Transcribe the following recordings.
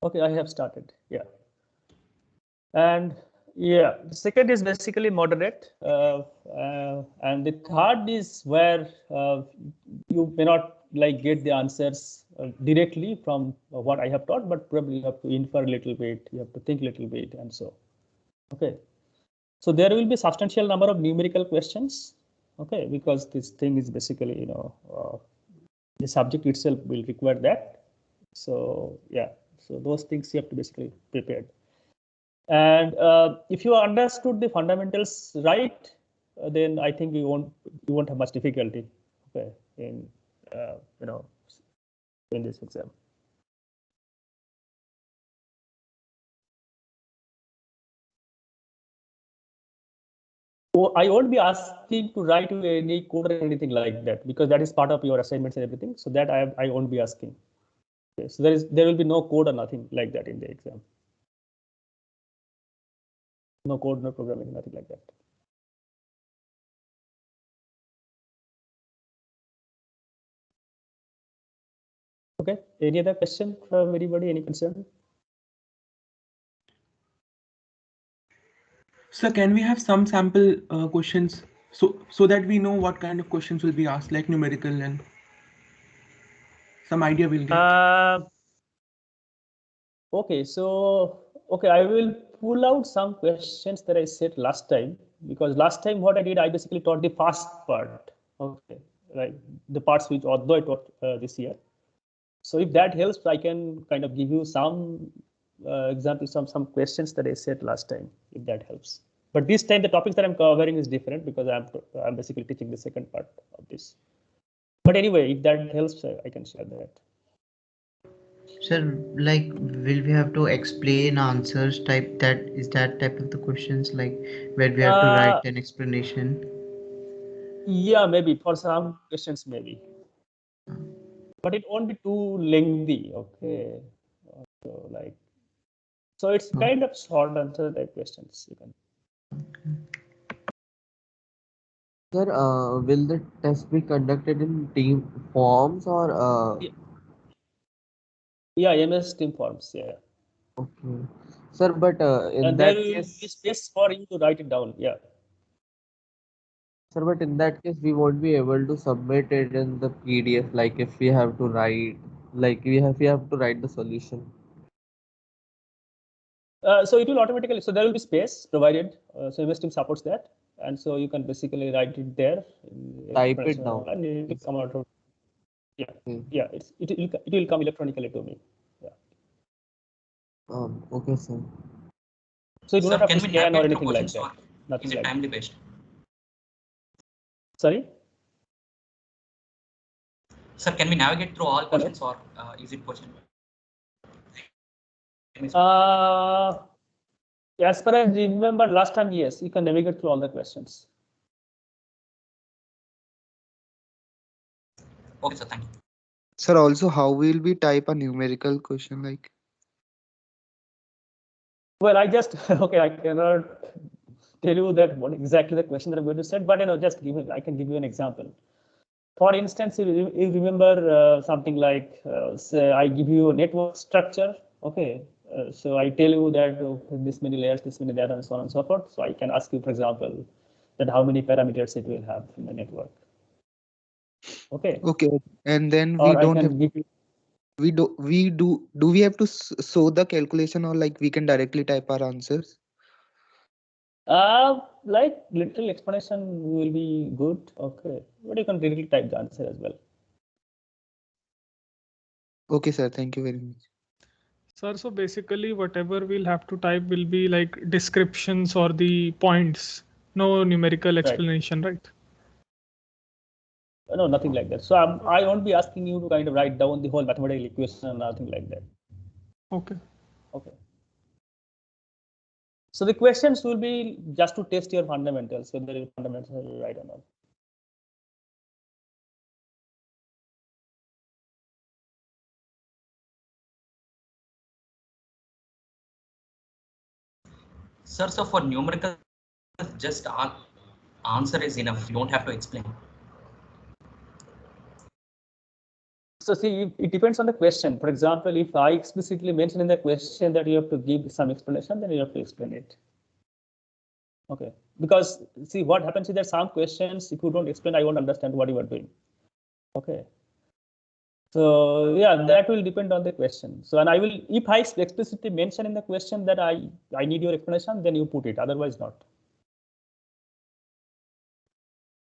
Okay, I have started. Yeah. And yeah, the second is basically moderate. And the third is where you may not like get the answers directly from what I have taught, but probably you have to infer a little bit, you have to think a little bit, and so. Okay. So there will be substantial number of numerical questions. Okay, because this thing is basically, the subject itself will require that. So yeah, so those things you have to basically prepare. And if you understood the fundamentals right, then I think you won't have much difficulty, okay, in in this exam. So I won't be asking to write any code or anything like that, because that is part of your assignments and everything. So that I won't be asking. Okay, so there will be no code or nothing like that in the exam. No code, no programming, nothing like that. Okay. Any other question from anybody? Any concern? So can we have some sample questions so that we know what kind of questions will be asked, like numerical, and some idea we'll get? Okay, so I will pull out some questions that I said last time, because last time what I did, I basically taught the first part. Okay, right, the parts which although I taught this year. So if that helps, I can kind of give you some examples, some questions that I said last time, if that helps. But this time the topics that I'm covering is different, because I'm basically teaching the second part of this. But anyway, if that helps, I can share that. Sir, like, will we have to explain answers type? That is that type of the questions, like where we have to write an explanation? Yeah, maybe for some questions, maybe. But it won't be too lengthy, okay? So it's kind of short answer type questions. You can. Sir, will the test be conducted in team forms or? Yeah, MS Team forms. Yeah. Okay, sir, but in And that there will case, be space for you to write it down. Yeah. sir, but in that case, we won't be able to submit it in the PDF. Like if we have to write, like we have to write the solution. So it will automatically. So there will be space provided. So MS Team supports that, and so you can basically write it there. Type it down. And it will come out. Yeah. Okay. Yeah. It will come electronically to me. Yeah. Okay, sir. So you do not have to scan or anything like that. Nothing is it like timely based? Sorry? Sir, can we navigate through all questions, or is it question? As far as I remember last time, yes, you can navigate through all the questions. Okay, sir, thank you. Sir, also how will we type a numerical question like? Well, I just, okay, I cannot tell you that what exactly the question that I'm going to set, but just I can give you an example. For instance, you remember something like, say I give you a network structure, okay, so I tell you that this many layers, this many layers, and so on and so forth. So I can ask you, for example, that how many parameters it will have in the network. Okay. Okay, and then or we don't have. give you, Do we have to show the calculation, or like we can directly type our answers? like little explanation will be good, okay, but you can directly type the answer as well. Okay, sir. Thank you very much. Sir, so basically whatever we'll have to type will be like descriptions or the points, no numerical explanation, right? No, nothing like that. So I won't be asking you to kind of write down the whole mathematical equation and nothing like that. Okay. Okay. So the questions will be just to test your fundamentals, whether your fundamentals are right or not. Sir, so for numerical, just answer is enough. You don't have to explain. So see, it depends on the question. For example, if I explicitly mention in the question that you have to give some explanation, then you have to explain it. Okay, because see what happens is that some questions, if you don't explain, I won't understand what you are doing. Okay. So yeah, that will depend on the question. So, and I will, if I explicitly mention in the question that I need your explanation, then you put it, otherwise not.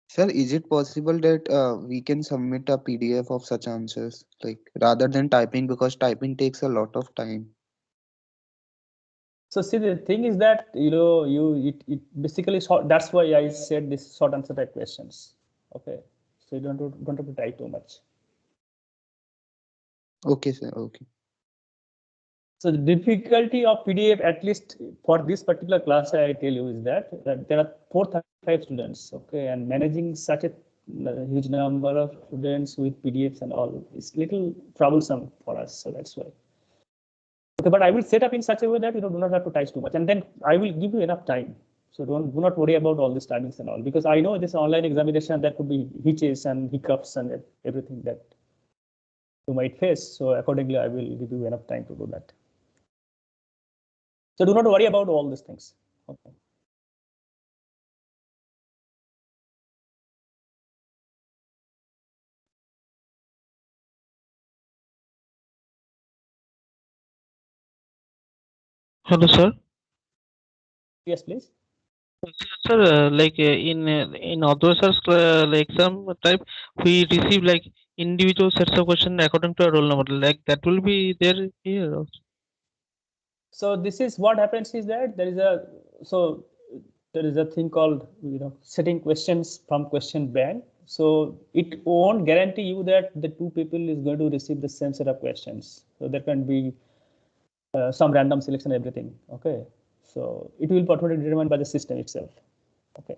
Sir, is it possible that we can submit a PDF of such answers, like rather than typing, because typing takes a lot of time? So see, the thing is that, you know, it basically short, that's why I said this short answer type questions. Okay, so you don't have to type too much. Okay, sir. Okay. So the difficulty of PDF, at least for this particular class, I tell you, is that there are 435 students. Okay, and managing such a huge number of students with PDFs and all is little troublesome for us. So that's why. Okay, but I will set up in such a way that you do not have to type too much, and then I will give you enough time. So do not worry about all these timings and all, because I know this online examination, there could be hitches and hiccups and everything that you might face. So accordingly, I will give you enough time to do that. So do not worry about all these things. Okay. Hello, sir. Yes, please. Sir, in other sir's like exam type, we receive like individual sets of question according to a roll number. Like that will be there here also. So this is what happens is that there is a thing called, you know, setting questions from question bank. So it won't guarantee you that the two people is going to receive the same set of questions. So there can be some random selection, everything. Okay. So it will be automatically determined by the system itself. Okay.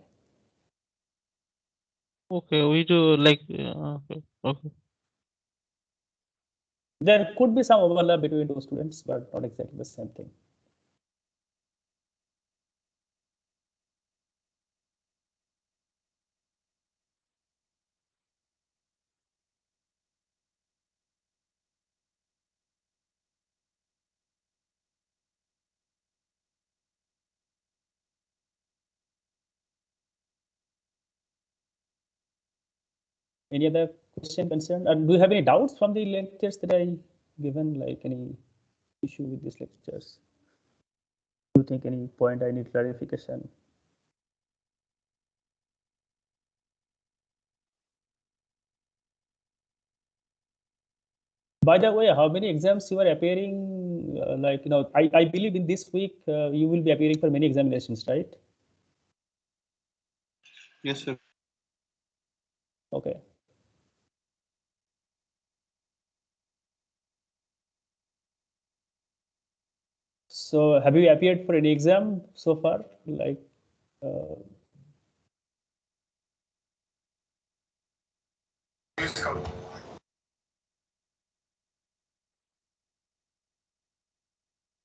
Okay, we do like okay, okay. There could be some overlap between two students, but not exactly the same thing. Any other question, concern? Do you have any doubts from the lectures that I given? Like any issue with these lectures? Do you think any point I need clarification? By the way, how many exams you are appearing? Like, you know, I believe in this week you will be appearing for many examinations, right? Yes, sir. Okay. So have you appeared for any exam so far? Like,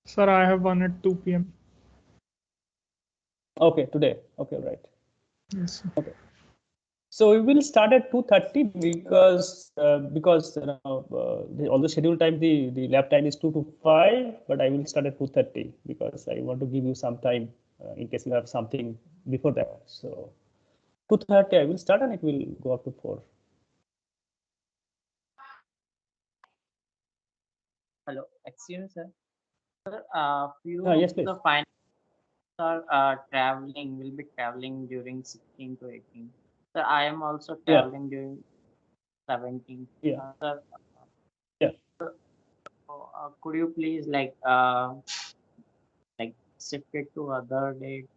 Sir, I have one at 2 p.m. okay, today. Okay, right. Yes. Okay. So we will start at 2:30 because you know, all the schedule time, the lab time is 2 to 5, but I will start at 2:30 because I want to give you some time in case you have something before that. So 2:30 I will start and it will go up to 4. Hello, excuse me, sir. Sir, few Yes, of please. the finalists will be traveling during 16 to 18. Sir, I am also Yeah. traveling during 17. Yeah. Sir, Yeah. could you please like shift it to other date?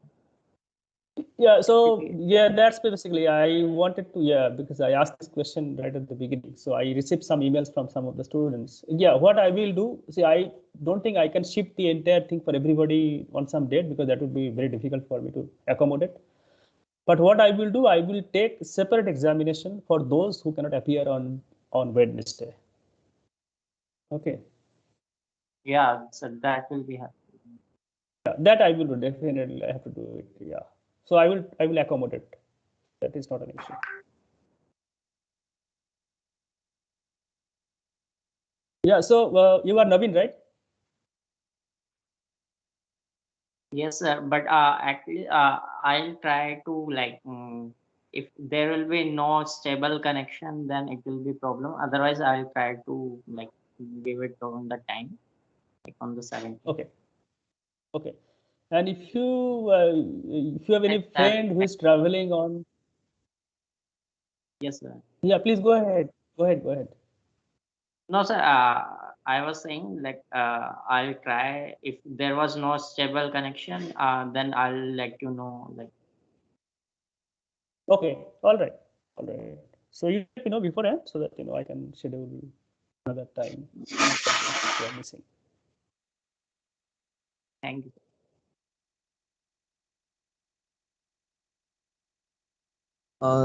Yeah, so yeah, that's basically I wanted to, because I asked this question right at the beginning. So I received some emails from some of the students. Yeah, what I will do, see, I don't think I can shift the entire thing for everybody on some date because that would be very difficult for me to accommodate. But what I will do, I will take separate examination for those who cannot appear on Wednesday. Okay. Yeah, so that will be happening. Yeah, that I will do, definitely. I have to do it. Yeah. So I will accommodate. That is not an issue. Yeah, so you are Naveen, right? Yes, sir. But actually, I'll try to like if there will be no stable connection, then it will be problem. Otherwise, I'll try to like give it on the time, like on the 17th. Okay. Okay. And if you have any Like that. friend who is traveling on, Yes, sir. yeah, please go ahead. Go ahead. Go ahead. No, sir. I was saying like I'll try. If there was no stable connection, then I'll let you know. Like Okay. All right. All right. So you let me know beforehand so that I can schedule another time if you are missing. thank you.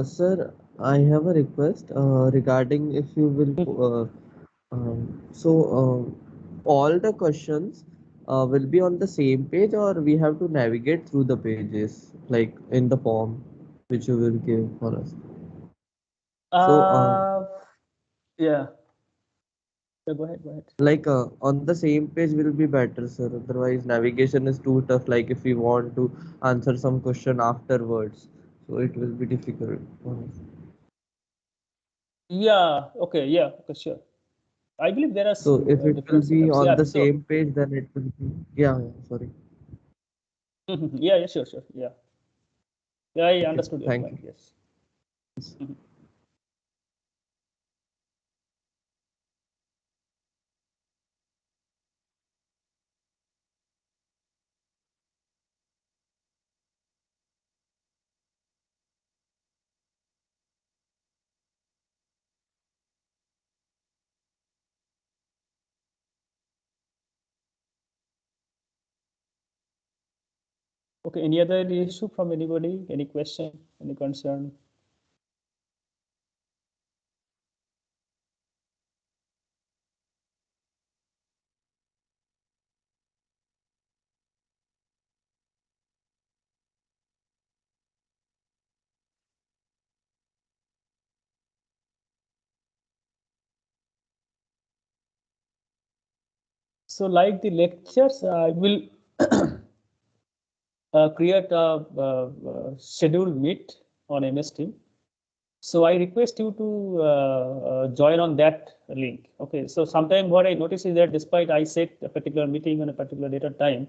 Sir, I have a request regarding if you will. All the questions will be on the same page, or we have to navigate through the pages, like in the form which you will give for us. So, Yeah. Yeah, go ahead. Go ahead. like on the same page will be better, sir. Otherwise, navigation is too tough. Like if we want to answer some question afterwards, so it will be difficult for us. Yeah. Okay. Yeah. Okay. Sure. I believe there are So if it will different be setups. on Yeah. the So. same page, then it will be, yeah, sorry. Yeah. Yeah. Sure. Sure. Yeah. Yeah. I Okay, understood your thank point. you. Yes. Okay. Any other issue from anybody? Any question? Any concern? So, like the lectures, I will create a scheduled meet on MS Team. So I request you to join on that link. Okay. So sometime what I notice is that despite I set a particular meeting on a particular date or time,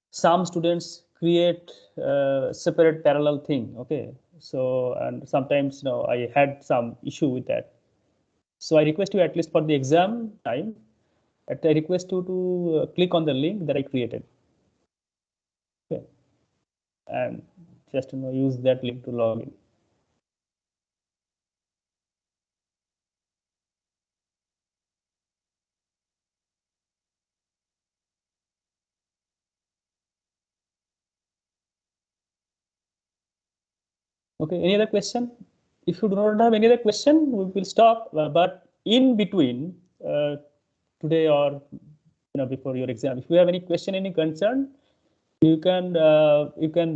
some students create separate parallel thing. Okay. So and sometimes I had some issue with that. So I request you at least for the exam time, I request you to click on the link that I created. Okay. And just use that link to log in. Okay, any other question? If you do not have any other question, we will stop. But in between today or before your exam, if you have any question, any concern, you can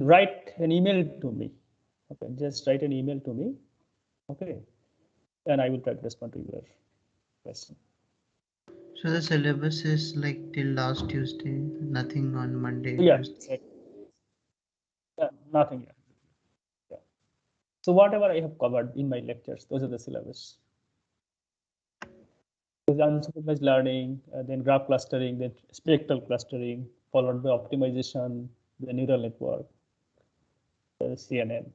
write an email to me. Okay, just write an email to me. Okay, and I will try to respond to your question. So the syllabus is like till last Tuesday, nothing on Monday, Yeah, Tuesday. nothing yet. Yeah. So whatever I have covered in my lectures, those are the syllabus. Unsupervised learning, then graph clustering, then spectral clustering, followed by optimization, the neural network, CNN.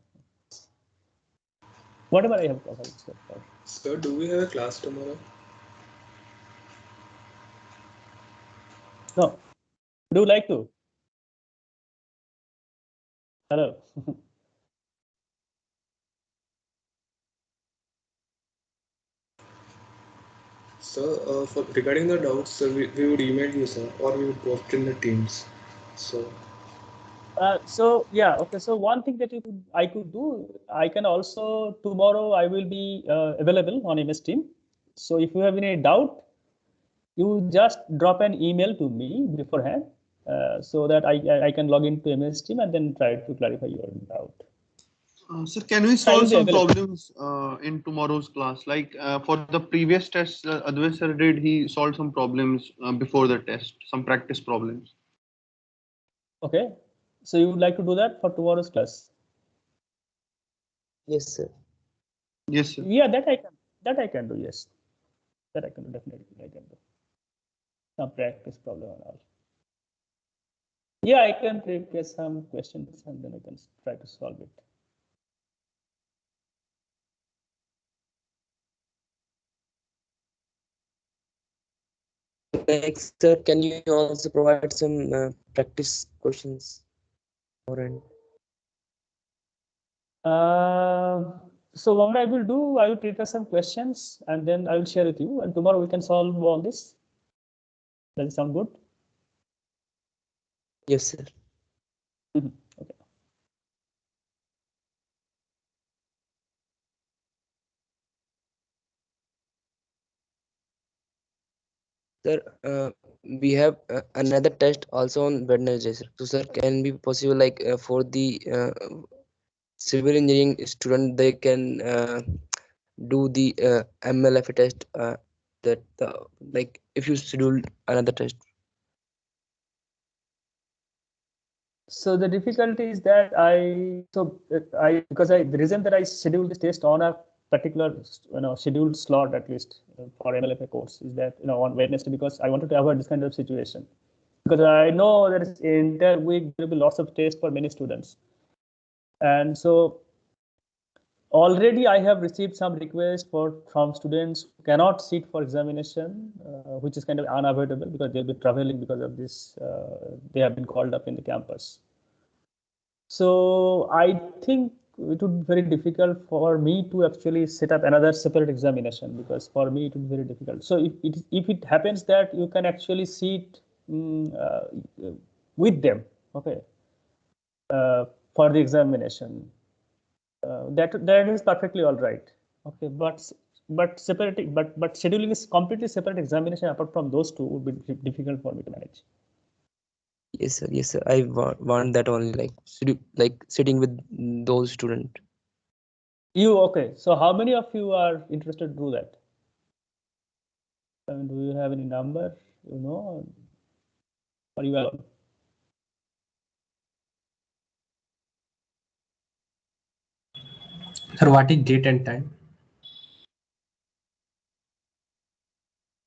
Whatever I have covered so far. Sir, do we have a class tomorrow? No. Do you like to? Hello. Sir, for regarding the doubts, sir, we would email you, sir, or we would post in the teams. So So yeah, okay. So one thing that I could do, I can also tomorrow I will be available on MS Team. So if you have any doubt, you just drop an email to me beforehand, so that I can log into MS Team and then try to clarify your doubt. Sir, can we I will solve be some available. problems in tomorrow's class? Like for the previous test, Advait sir did, he solved some problems before the test, some practice problems. Okay. So you would like to do that for tomorrow's class? Yes, sir. Yes, sir. Yeah, that I can. That I can do. Yes, that I can do. Definitely, I can do some practice problem and all. Yeah, I can prepare some questions and then I can try to solve it. Like, sir, can you also provide some practice questions or end? So what I will do, I will prepare some questions and then I will share with you. And tomorrow we can solve all this. Does it sound good? Yes, sir. Okay. Sir, we have another test also on Wednesday, sir. So, sir, can be possible like for the civil engineering student, they can do the MLFA test that like if you schedule another test. So the difficulty is that the reason that I scheduled this test on a particular scheduled slot at least for MLFA course is that on Wednesday, because I wanted to avoid this kind of situation, because I know there is entire week there will be lots of tests for many students, and so already I have received some requests from students who cannot sit for examination, which is kind of unavoidable because they'll be traveling because of this. They have been called up in the campus. So I think it would be very difficult for me to actually set up another separate examination, because for me it would be very difficult. So if it happens that you can actually sit with them, okay, for the examination, that is perfectly all right. Okay, but separating but scheduling is completely separate examination apart from those two would be difficult for me to manage. Yes, sir. Yes, sir. I want that only like sitting with those students. Okay? So how many of you are interested to do that? I mean, do you have any number? Or you alone? Sir, what is date and time?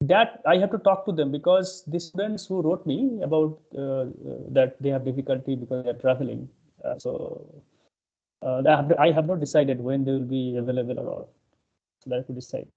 That I have to talk to them, because the students who wrote me about that they have difficulty because they're traveling. I have not decided when they will be available or all. So that I have to decide.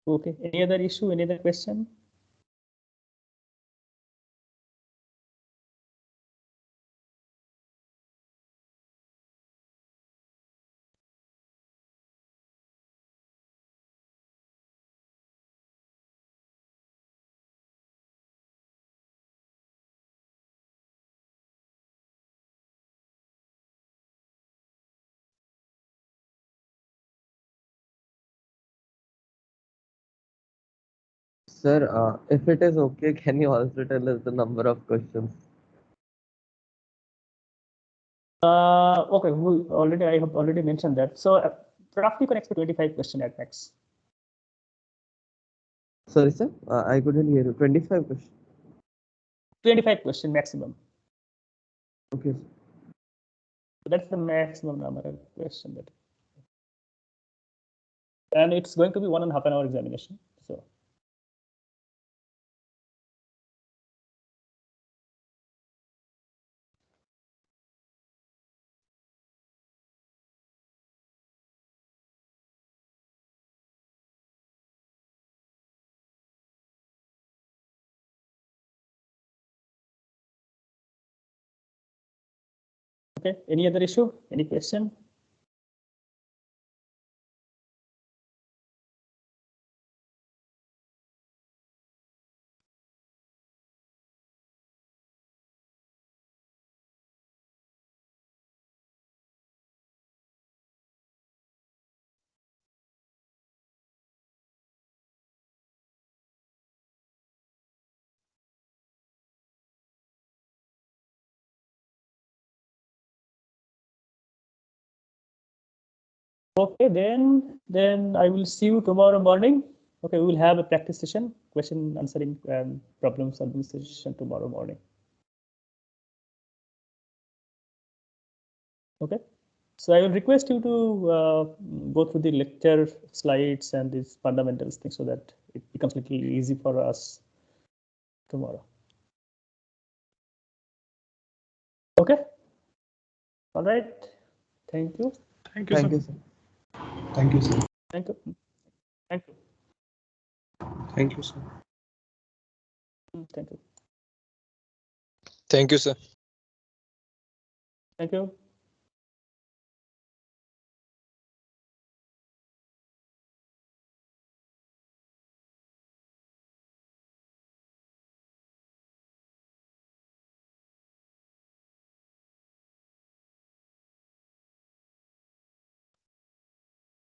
Okay. Any other issue? Any other question? Sir, if it is okay, can you also tell us the number of questions? Okay. I have already mentioned that. So roughly you can expect 25 questions at max. Sorry, sir. I couldn't hear you. 25 questions. 25 question maximum. Okay. So that's the maximum number of question that. And it's going to be 1.5 hour examination. So. Okay, any other issue? Any question? Okay, then I will see you tomorrow morning. Okay, we will have a practice session, question answering and problem solving session tomorrow morning. Okay, so I will request you to go through the lecture slides and these fundamentals things so that it becomes a little easy for us tomorrow. Okay, all right. Thank you. Thank you, Thank sir. you, sir. Thank you, sir. Thank you. Thank you. Thank you, sir. Thank you. Thank you, sir. Thank you.